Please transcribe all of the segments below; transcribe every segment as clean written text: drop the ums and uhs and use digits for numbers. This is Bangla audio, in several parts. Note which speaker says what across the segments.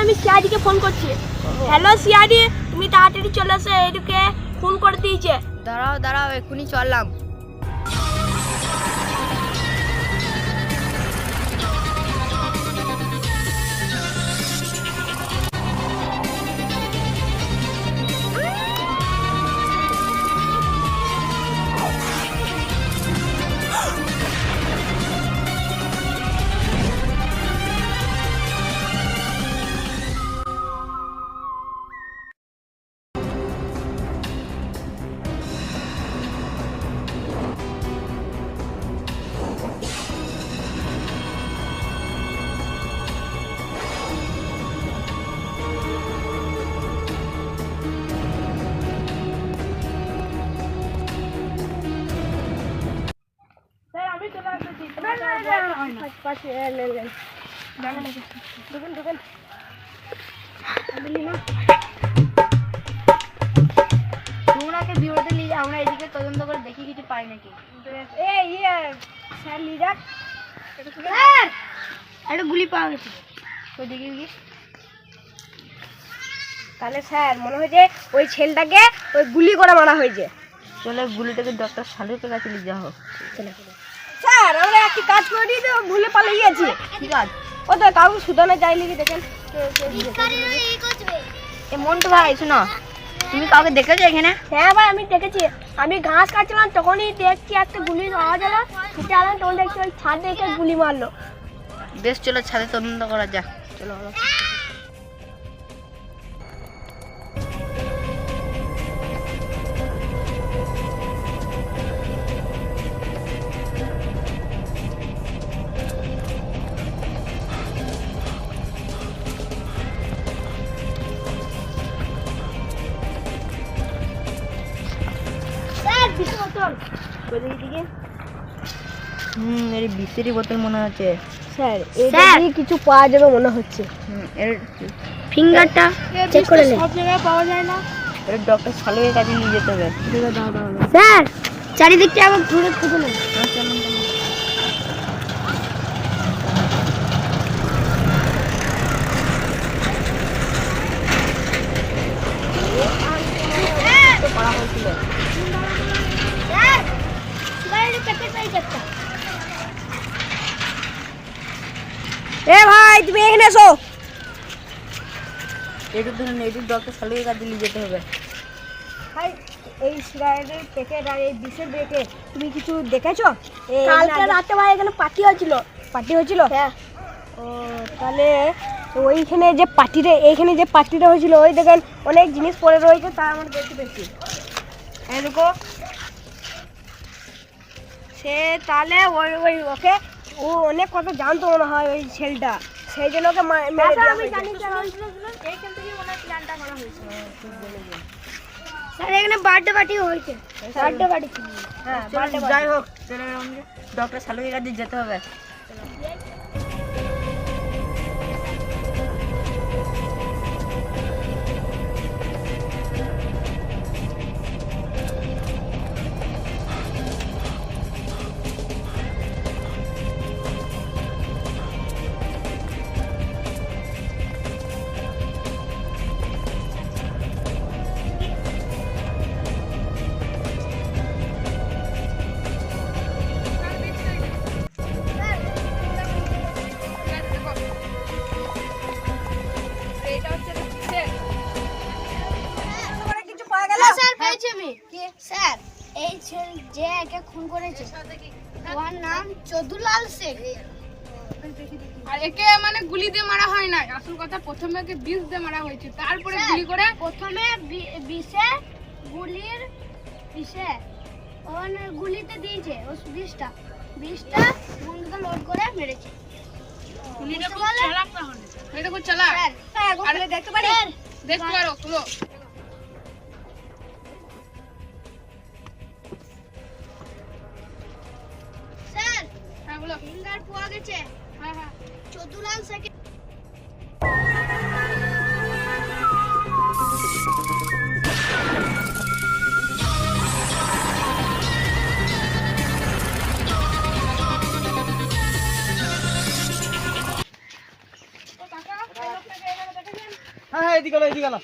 Speaker 1: আমি সিআইডিকে ফোন করছি। হ্যালো সিআইডি, তুমি তাড়াতাড়ি চলে এসো, এদিকে ফোন করে দিয়েছে।
Speaker 2: দাঁড়াও দাঁড়াও, এক্ষুনি চললাম। তোমরাকে বিরোধে নিয়ে আমরা এদিকে তদন্ত করে দেখি কিছু পাই নাকি।
Speaker 1: স্যার লিডার
Speaker 2: একটা গুলি পাওয়া গেছে, ওই দিকে গিয়ে।
Speaker 1: তাহলে স্যার মনে হয় যে ওই ছেলেটাকে ওই গুলি করে মারা হয়েছে।
Speaker 2: চলে গুলিটাকে ডক্টর শালুকের কাছে নিয়ে যাওয়া হোক।
Speaker 1: স্যার আমরা একটি কাজ করে দিয়ে ভুলে পালিয়ে গেছি।
Speaker 2: কি কাজ?
Speaker 1: ও তো কাউকে শুধানো চাইলে কি দেখেন।
Speaker 2: এ মন্টু ভাই শোনো, তুমি কাউকে দেখেছো এখানে?
Speaker 1: হ্যাঁ ভাই আমি দেখেছি, আমি ঘাস কাটছিলাম তখনই দেখছি একটা গুলি আওয়াজ হলো, ছুটে আলাম তখন দেখছি ওই ছাদ দেখে গুলি মারলো।
Speaker 2: বেশ চলো ছাদে তদন্ত করা যাক। চলো এর বিষেরই বোতল মনে হচ্ছে।
Speaker 1: স্যার এটা কিছু পাওয়া যাবে মনে হচ্ছে।
Speaker 2: এর
Speaker 1: ফিঙ্গারটা চেক করে নিন। সব জায়গায় পাওয়া যায় না,
Speaker 2: এর ডক্টর শালুকের কাছে নিয়ে যেতে হবে।
Speaker 1: স্যার চারিদিকটা আবার ঘুরে খুঁজে নিন।
Speaker 2: করা হয়েছিল।
Speaker 1: এ ভাই তুমি এখানে এসো।
Speaker 2: এটু ধরুন, এটু ডক্টর শালুকের কাছে নিয়ে যেতে হবে।
Speaker 1: ভাই এই সিগারেটের প্যাকেট আর এই বিষের প্যাকেট তুমি কিছু দেখেছো? কালকে রাতে ভাই এখানে পার্টি হয়েছিল। হ্যাঁ। ও তাহলে ওইখানে যে পার্টিটা হয়েছিল ওই দেখেন অনেক জিনিস পড়ে রয়েছে, তা আমরা দেখতে পেয়েছি। এরকম সে তাহলে ওই ওকে ও অনেক কথা জানতো মনে হয় ওই ছেলেটা, সেই জন্য ওকে মেরে দেওয়া হয়েছে। স্যার এখানে বার্থডে পার্টি হয়েছে। বার্থডে পার্টি হ্যাঁ,
Speaker 2: যাই হোক ডক্টর শালুকের কাছে যেতে হবে।
Speaker 3: স্যার এই যে একে খুন করেছে ওর নাম চদুলাল শেখ।
Speaker 4: আর একে মানে গুলি দিয়ে মারা হয় না, আসল কথা প্রথমে একে বিষ দিয়ে মারা হয়েছে, তারপরে গুলি করে।
Speaker 3: প্রথমে গুলিতে দিয়েছে ও বিষটা বন্ধুকে লোড করে মেরেছে।
Speaker 4: গুলিটা খুব চালাক তাহলে, এটা খুব চালাক।
Speaker 3: আর দেখতে পারি,
Speaker 4: দেখতে পারো খুলো।
Speaker 3: স্যার
Speaker 4: হ্যাঁ বলো।
Speaker 3: ফিঙ্গার পাওয়া গেছে।
Speaker 4: হ্যাঁ হ্যাঁ
Speaker 3: চদুলাল শেখ।
Speaker 5: এদিকে এলো এদিকে এলো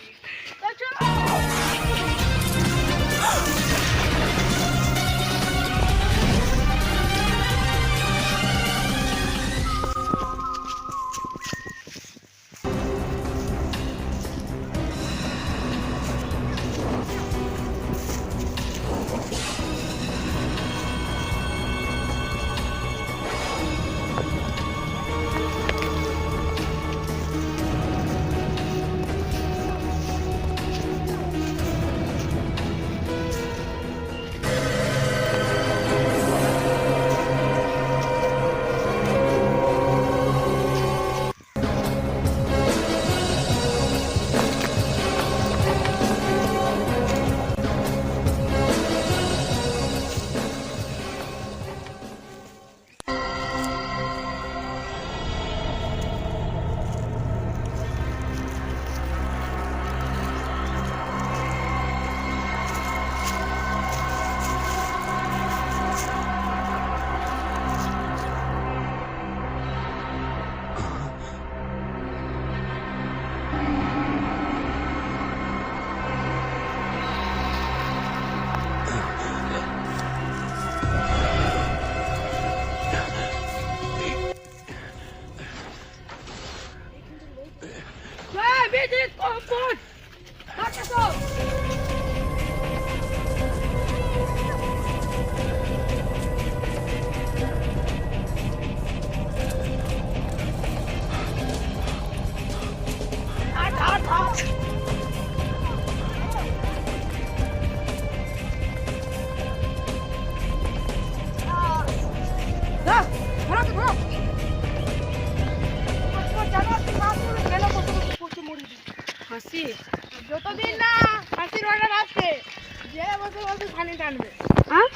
Speaker 4: হাসি যতদিন না হাসির অর্ডার আসছে যে বসে বসে পানি টানবে
Speaker 1: হ্যাঁ